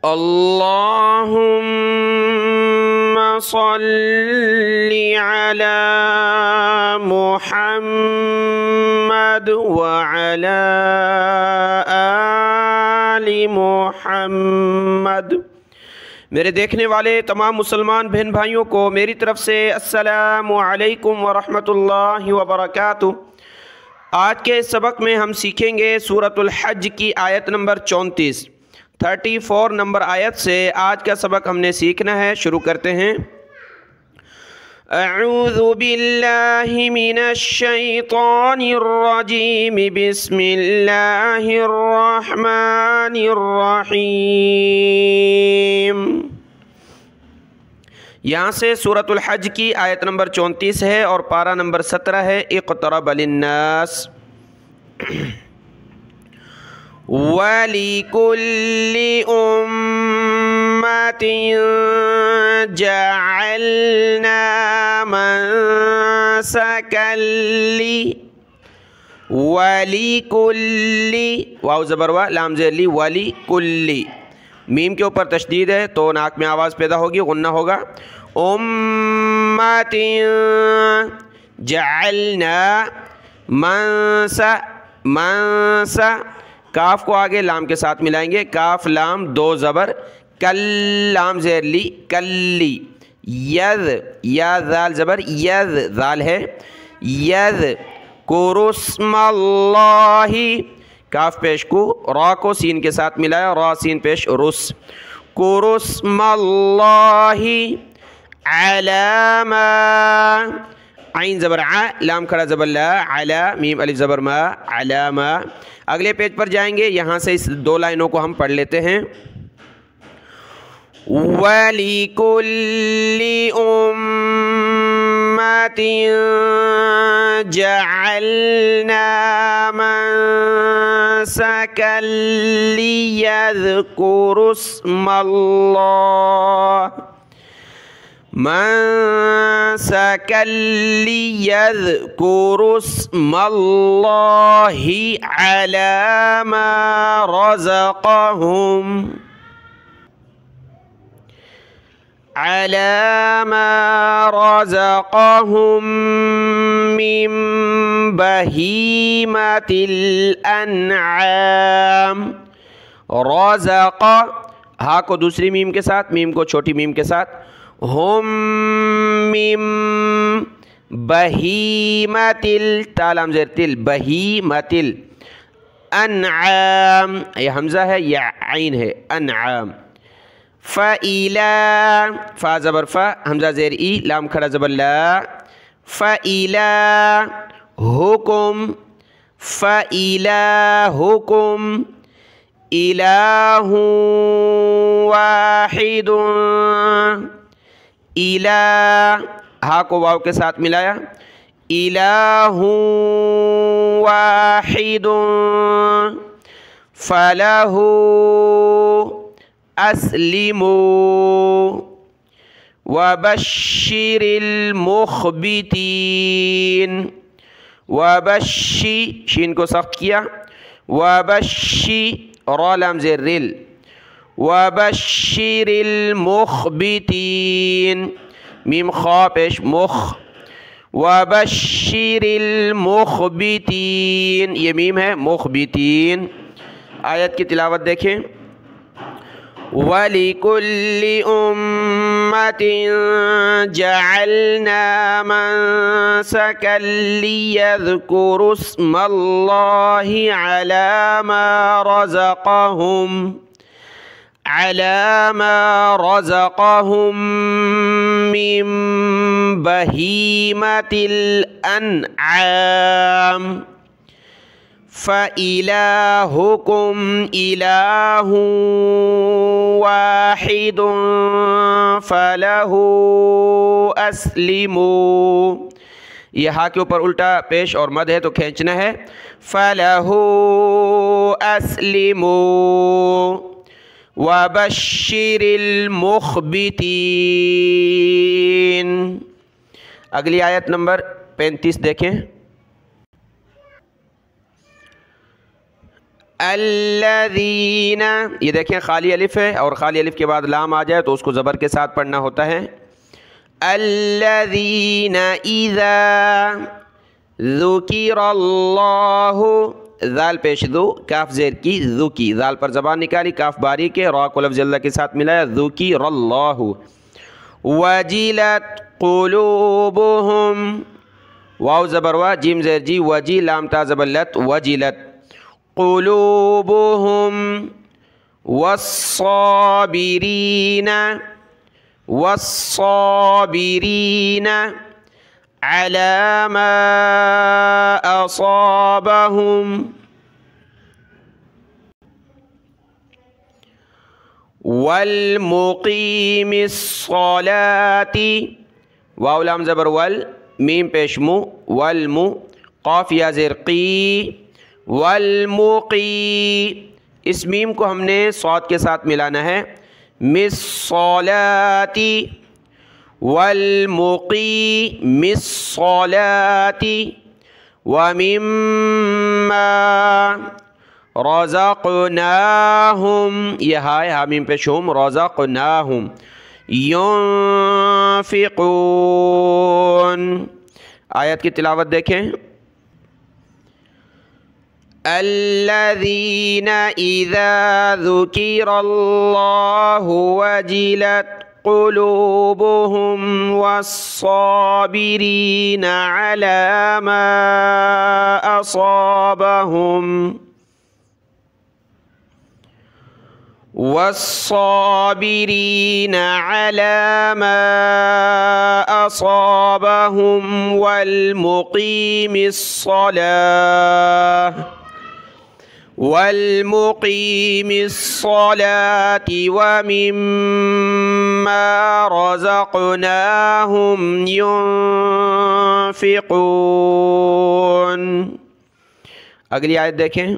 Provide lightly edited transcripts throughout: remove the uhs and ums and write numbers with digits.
अल्लाहुम्मा सल्लि अला मुहम्मद व अला आलि मुहम्मद। मेरे देखने वाले तमाम मुसलमान बहन भाइयों को मेरी तरफ़ से अस्सलामु अलैकुम व रहमतुल्लाहि व बरकातुहू। आज के सबक में हम सीखेंगे सूरतुल हज की आयत नंबर 34 नंबर आयत से आज का सबक हमने सीखना है। शुरू करते हैं। अऊज़ु बिल्लाहि मिनश शैतानिर रजीम बिस्मिल्लाहिर रहमानिर रहीम। यहाँ से सूरतुल हज की आयत नंबर 34 है और पारा नंबर 17 है। इक़्तरब लिन्नास वलिकुल्लि उम्मतिन जअलना मनसकन वलिकुल्लि वाव ज़बर वा लाम ज़ेर ली वलिकुल्लि। मीम के ऊपर तशदीद है तो नाक में आवाज़ पैदा होगी, गुन्ना होगा। उम्मतिन जअलना मनसा काफ को आगे लाम के साथ मिलाएंगे। काफ लाम दो ज़बर कल लाम ज़ेर ली कल्ली। यद या ज़ाल ज़बर यद ज़ाल है यद कुरुस्मल्लाहि काफ पेश को रा को सीन के साथ मिलाया रा सीन पेश रुस कुरुस्मल्लाहि अलामा आइन ज़बर आ लाम खड़ा ज़बर ला अला मीम अलिफ ज़बर मा अलामा। अगले पेज पर जाएंगे। यहाँ से इस दो लाइनों को हम पढ़ लेते हैं। वलिकुल्लि उम्मतिन जअलना मनसकन लियज़्कुरुस्मल्लाहि अला मा रज़क़हुम मिन बहीमतिल अन्आम। रज़क़ हा को दूसरी मीम के साथ, मीम को छोटी मीम के साथ। हुम मिम बहीमतिल तालाम ज़ेर तिल बहीमतिल अन्आम ये हमज़ा है या आइन है अन्आम। फ़इला फ़ा ज़बर फ़ा हमज़ा ज़ेर ई लाम खड़ा ज़बर ला फ़इला हुकुम फ़इलाहुकुम इलाहु वाहिदुन। इला हा को वाव के साथ मिलाया इलाहु वाहिदुन फलहु अस्लिमू वबश्शिरिल मुख़बितीन। वबश्शी शीन को सख्त किया वबश्शी रा लाम ज़ेर रिल वबश्शिरिल मुख़बितीन मीम खा पेश मुख वबश्शिरिल मुख़बितीन ये मीम है मुख़बितीन। आयत की तिलावत देखें। वलिकुल्लि उम्मतिन जअलना मनसकन लियज़्कुरुस्मल्लाहि अला मा रज़क़हुम मिन बहीमतिल अन्आम। फ़इलाहुकुम इलाहु वाहिदुन फलहु अस्लिमू। यह हा के ऊपर उल्टा पेश और मद है तो खींचना है फलहु अस्लिमू वबश्शिरिल मुख़बितीन। अगली आयत नंबर 35 देखें। अल्लज़ीना, ये देखें खाली अलिफ है और खाली अलिफ के बाद लाम आ जाए तो उसको ज़बर के साथ पढ़ना होता है। अल्लज़ीना इज़ा ज़ुकिरल्लाहु, ज़ाल पेश दो, काफ ज़ेर की, ज़ुकी, ज़ाल पर ज़बान निकाली, काफ बारीक है, रा को लफ्ज़ अल्लाह के साथ मिलाया, ज़ुकिरल्लाहु। वजिलत क़ुलूबुहुम, वाव ज़बर वा, जीम ज़ेर जी, वजी, लाम ता ज़बर लत, वजिलत क़ुलूबुहुम वस्साबिरीना, वस्साबिरीना अला मा असाबहुम वल मुक़ीमिस्सलाती, वाव लाम ज़बर वल, मीम पेश मु, वल मु, क़ाफ या ज़ेर क़ी, वल मुक़ी, इस मीम को हमने सौद के साथ मिलाना है। मिस्सलाती वल मुक़ी मिस्सलाती व मिम्मा रज़क़नाहुम, यह हाय हामीम पे शुम, रज़क़नाहुम युनफ़िक़ून। आयत की तिलावत देखें। अल्लज़ीना इज़ा ज़ुकिरल्लाहु वजिलत क़ुलूबुहुम वस्साबिरीना अला मा असाबहुम वस्साबिरीना अला मा असाबहुम वल मुक़ीमिस्सलाह वल मुक़ीमिस्सलाति व मिम्मा रज़क़नाहुम युनफ़िक़ून। अगली आयत देखें।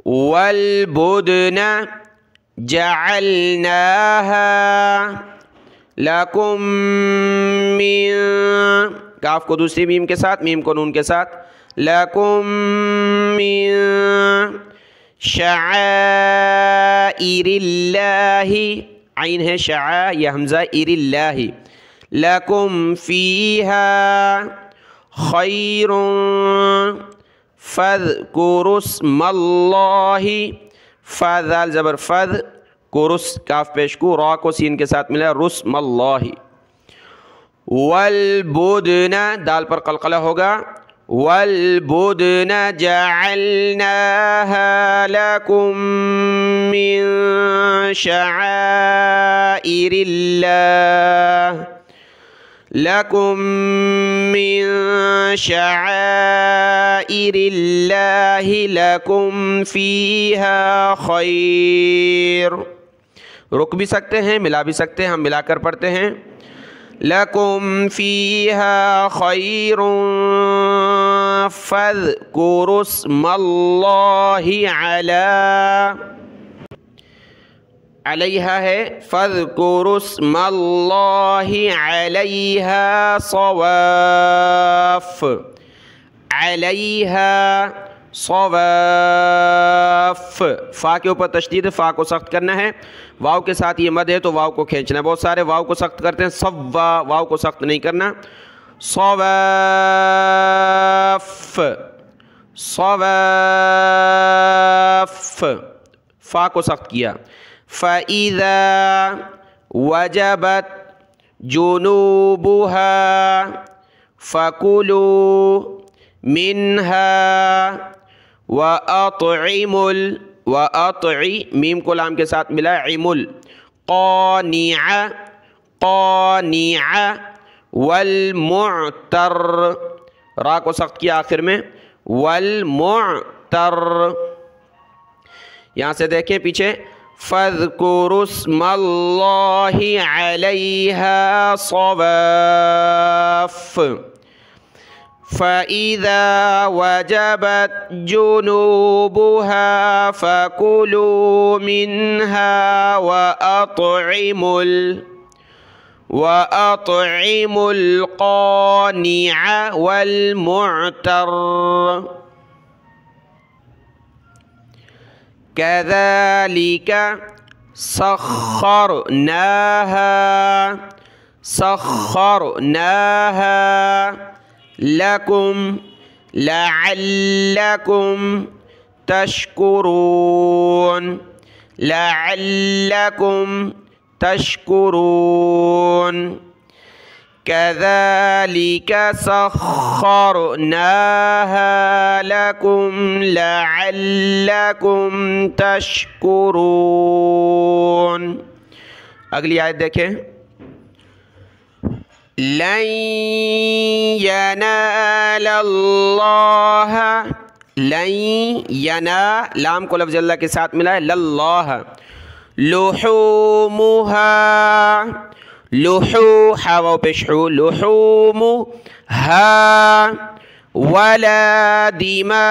वल बुदना जअलनाहा लकुम मिन, काफ को दूसरी मीम के साथ, मीम को नून के साथ, लकुम मिन शआइरिल्लाहि, आइन है शआ, यह हमज़ा इरिल्लाहि, लकुम फीहा खैरुन फ़ज़्कुरुस्मल्लाहि, फ़ज़ाल ज़बर फ़ज़, कुरुस काफ पेश को, रा को सीन के साथ मिला, रुस्मल्लाहि। वल बुदना, दाल पर कलकला होगा, वल बुदना जअलनाहा लकुम मिन शआइरिल्लाह लकुम मिन शआइरिल्लाहि लकुम फ़ीहा खैर। रुक भी सकते हैं, मिला भी सकते हैं, हम मिलाकर पढ़ते हैं। लकुम फ़ीहा खैरुन फ़ज़्कुरुस्मल्लाहि अलैहा है, फ़ज़्कुरुस्मल्लाहि अलैहा सवाफ़, अलैहा सवाफ़, फ़ा के ऊपर तशदीद, फ़ा को सख्त करना है। वाव के साथ ये मद है तो वाव को खींचना है। बहुत सारे वाव को सख्त करते हैं, सव्वा, वाव को सख्त नहीं करना। सवाफ़, सवाफ़, फ़ा को सख्त किया। फ़इज़ा वजबत जुनूबुहा फ़कुलू मिन्हा व अतइमुल, व अतइ, मीम को लाम के साथ मिला, इमुल, क़ानिअ, क़ानिअ वल मुअतर, रा को सख्त किया आखिर में, वल मुअतर। यहाँ से देखें पीछे, फ़ज़्कुरुस्मल्लाहि अलैहा सवाफ़ फ़इज़ा वजबत जुनूबुहा फ़कुलू मिन्हा व अतइमुल क़ानिअ वल मुअतर। कज़ालिका सख्खरनाहा सख्खरनाहा लकुम लअल्लकुम तशकुरून लअल्लकुम तशकुरून कज़ालिका सख्खरनाहा लकुम लअल्लकुम तशकुरून। अगली आयत देखें। लन यनालल्लाह लन यना लाम को लफ्ज़ अल्लाह के साथ मिला है लल्लाह लुहूमुहा लुहू हा वाव पेश हू लुहूमुहा वला दिमाउहा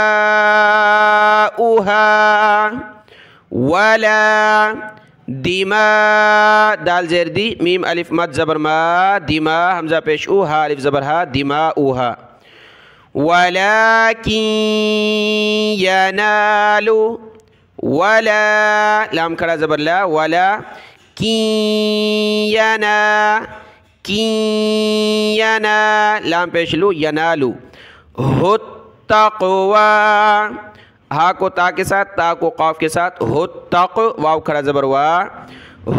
वला दिमा दाल ज़ेर दी मीम अलिफ मद ज़बर मा दिमा हमज़ा पेश ऊ हा अलिफ ज़बर हा दिमा ऊहा वलाकिन यनालु वला लाम खड़ा ज़बर ला वला कियना कियना लाम पेश लू यनालु हुत्तक़वा हा को ता के साथ ता को क़ाफ के साथ हुत्तक़ वाव खड़ा ज़बर वा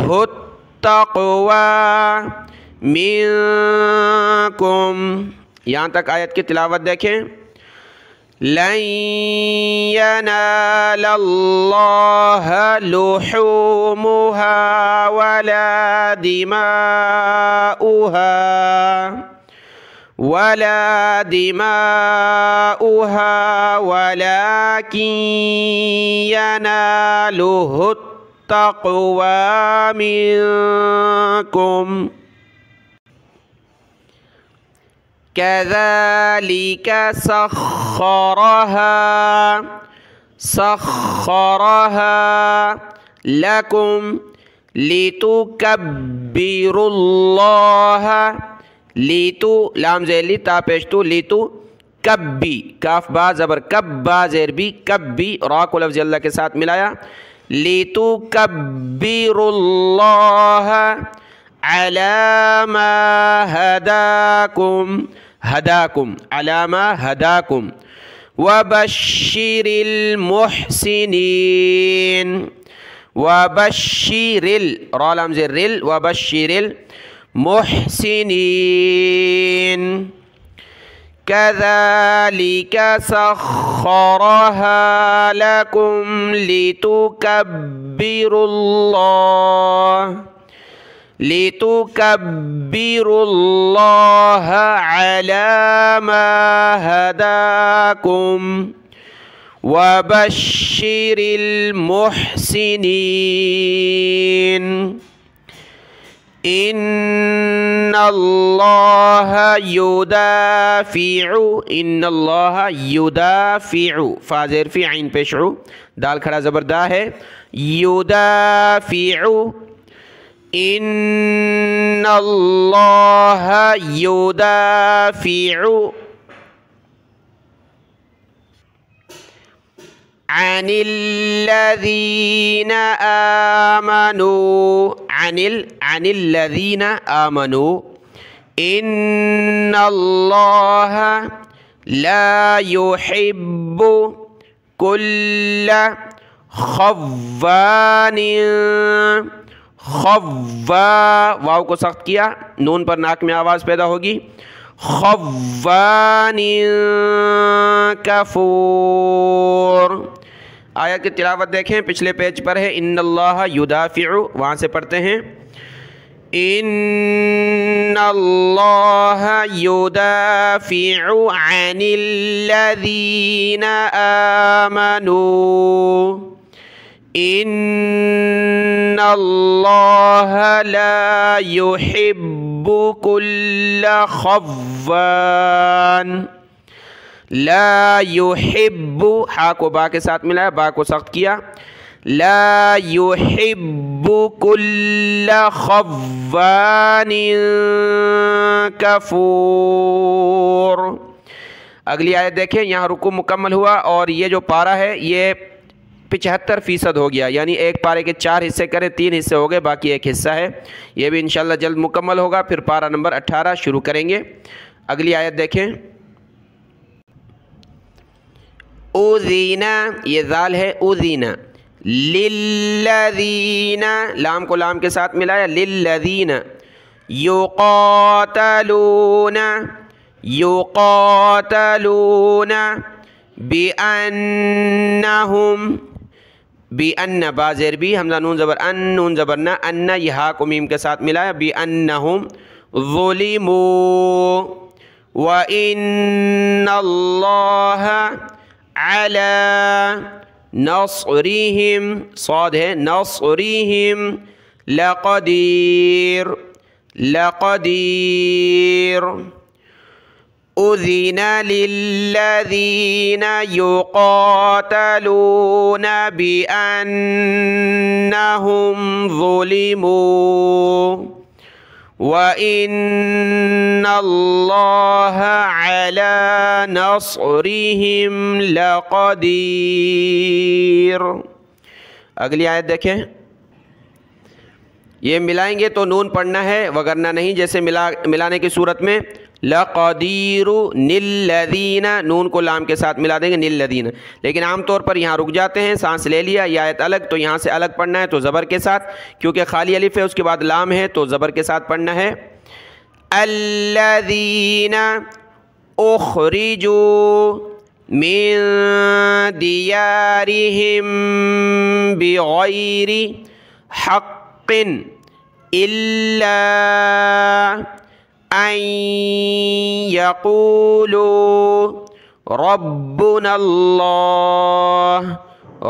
हुत्तक़वा मिनकुम। यहाँ तक आयत की तिलावत देखें। लन यनालल्लाह लुहूमुहा वला दिमाउहा वला दिमाउहा वलाकिन यनालुहु तक़वा मिनकुम कज़ालिका सख्खरहा लकुम लितुकब्बिरुल्लाह लीतु लाम ज़ेली ता पेशतु लीतु कब्बी काफ बा ज़बर कब्बा ज़ेर बी कब्बी रा को लफ्ज़ अल्लाह के साथ मिलाया लीतु कब्बिरुल्लाह अला मा हदाकुम हदाकुम अला मा हदाकुम वबश्शिरिल मुहसिनीन वबश्शिरिल रा लाम ज़ेर रिल वबश्शिरिल मुहसिनीन कज़ालिका सख्खरहा लकुम लितुकब्बिरुल्लाह अला मा हदाकुम वबश्शिरिल मुहसिनीन इन्नल्लाहा युदाफ़िउ फ़ा ज़ेर फ़ी ऐन पेश उ दाल खड़ा ज़बरदा है युदाफ़िउ इन्नल्लाहा युदाफ़िउ अनिल्लज़ीना आमनू अनिल्लज़ीना आमनू इन्नल्लाहा ला युहिब्बु कुल्ला खव्वानिन खव्वा वाव को सख्त किया नून पर नाक में आवाज़ पैदा होगी खव्वानिन कफूर। आयत की तिलावत देखें पिछले पेज पर है इन्नल्लाह युदाफ़िउ वहाँ से पढ़ते हैं इन्नल्लाह युदाफ़िउ अनिल्लज़ीना आमनू इन्नल्लाह ला युहिब्बु कुल्ला खव्वान ला युहिब्बु हा को बा के साथ मिलाया बा को सख्त किया ला युहिब्बु कुल्ला खव्वानिन कफूर। अगली आयत देखें। यहाँ रुकू मुकम्मल हुआ और ये जो पारा है ये 75% हो गया, यानी एक पारे के 4 हिस्से करें, 3 हिस्से हो गए, बाकी एक हिस्सा है। ये भी इंशाल्लाह जल्द मुकम्मल होगा। फिर पारा नंबर 18 शुरू करेंगे। अगली आयत देखें। उज़ीना, ये जाल है उज़ीना, लिल्लज़ीना, लाम को लाम के साथ मिलाया, लिल्लज़ीना, युक़ातलूना, युक़ातलूना बिअन्नहुम, बिअन्न बाज़ेर भी, हमज़ा नून ज़बर अन, नून ज़बर ना, अन्ना यहाँ को मीम के साथ मिलाया, बिअन्नहुम ज़ुलिमू व इन्नल्लाह अला नस्रिहिम, साद है नस्रिहिम लक़दीर, लक़दीर। उज़िना लिल्लज़ीना युक़ातलूना बिअन्नहुम ज़ुलिमू व इन्नल्लाह अला नस्रिहिम लक़दीर। अगली आयत देखें। ये मिलाएंगे तो नून पढ़ना है, वगरना नहीं। जैसे मिलाने की सूरत में लक़दीरु निल्लज़ीना, नून को लाम के साथ मिला देंगे निल्लज़ीना। लेकिन आमतौर पर यहाँ रुक जाते हैं, सांस ले लिया, ये आयत अलग, तो यहाँ से अलग पढ़ना है तो ज़बर के साथ, क्योंकि खाली अलिफ है उसके बाद लाम है तो ज़बर के साथ पढ़ना है। अल्लज़ीना उख़रिजू मिन दियारिहिम बिग़ैरि हक़्क़िन इल्ला अन यक़ूलू रब्बुनल्लाह,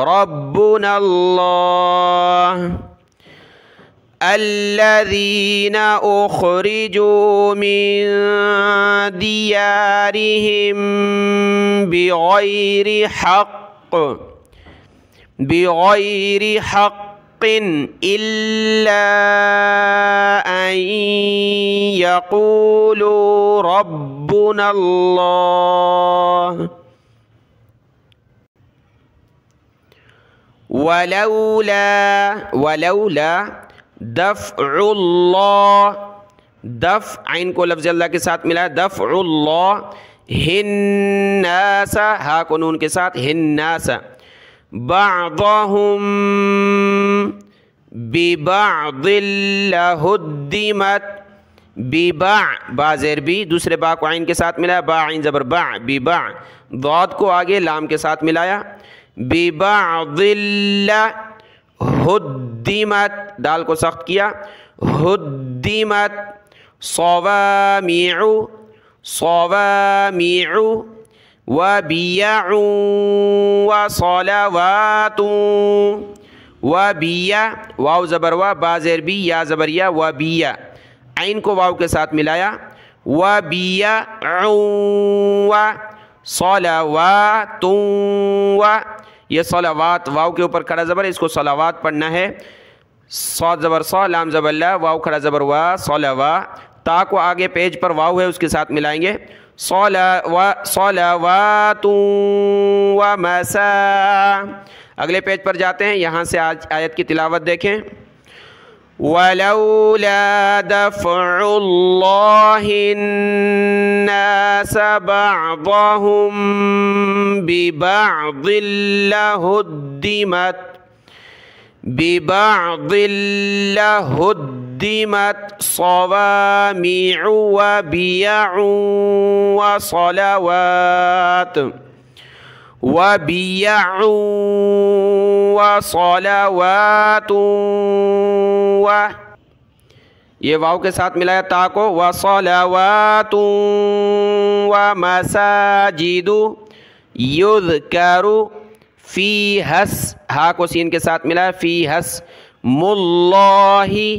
रब्बुनल्लाह। अल्लज़ीना उख़रिजू मिन दियारिहिम बिग़ैरि हक़्क़, बिग़ैरि हक़्क़िन इल्ला अन यक़ूलू रब्बुनल्लाह। वलौला, वलौला दफ़उल्लाह, दफ़ आइन को लफ्ज़ अल्लाह के साथ मिलाया, दफ़उल्लाह हिन्नासा, हा को नून के साथ हिन्नासा, बअदहुम बिबअदिल लहुद्दिमत, बिबा बाज़ेर भी, दूसरे बा को आइन के साथ मिलाया, बा आइन ज़बर बा, बिबा, दाद को आगे लाम के साथ मिलाया, बिबअदिल हुद्दिमत, दाल को सख्त किया, हुद्दिमत सवामिउ, सवामिउ व बियउ व सलावातु, व बिया, वाव ज़बर वा, बाज़ेर भी, या ज़बर या, व बिया, आइन को वाव के साथ मिलाया, व बियउ व सलावातु, व ये सलावात, वाव के ऊपर खड़ा ज़बर, इसको सलावात पढ़ना है। सौद ज़बर सौ, लाम ज़बर ला, वाव खड़ा ज़बर वा, सलावा, ता को आगे पेज पर वाव है उसके साथ मिलाएंगे, सलावातु व मसा। अगले पेज पर जाते हैं, यहाँ से आज आयत की तिलावत देखें। वलौला दफ़उल्लाहिन्नास बअदहुम बिबअदिल लहुद्दिमत, बिबअदिल लहुद्दिमत सवामिउ व बियउ व सलावात, व बियउ व सलावातु, व ये वाव के साथ मिलाया ता को, व सलावातु व मसाजिदु युज़करु फी हस, हा को सीन के साथ मिलाया, फी हस मुल्लाहि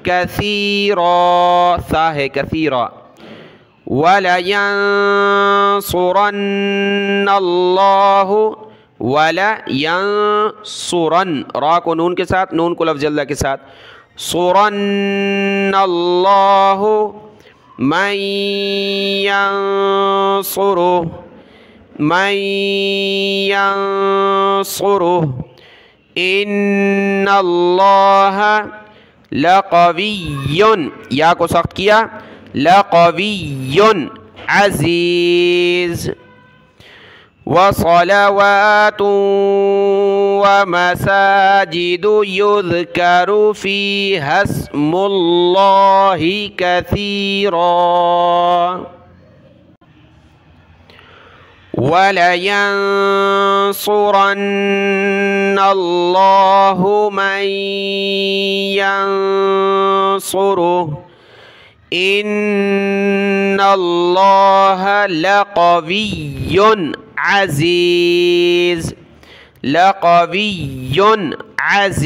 कसीरा, सा है कसीरा, वलयंसुरन्नल्लाहु, वलयंसुरन, रा को नून के साथ, नून को लफ्ज़ अल्लाह के साथ, सुरन्नल्लाहु मन यंसुरुहु, मन यंसुरुहु, इन्नल्लाह लक़विय्युन, या को सख्त किया, लक़विय्युन अज़ीज़। वसलवातु व मसाजिदु युज़करु फ़ीहा इस्मुल्लाहि कसीरा वलयंसुरन्नल्लाहु मन यंसुरुहु इन्नल्लाह लक़विय्युन अज़ीज़, लक़विय्युन अज़ीज़।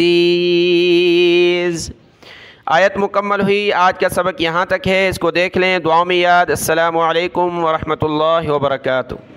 आयत मुकम्मल हुई। आज का सबक यहाँ तक है, इसको देख लें, दुआ में याद। अस्सलामु अलैकुम व रहमतुल्लाहि व बरकातुहू।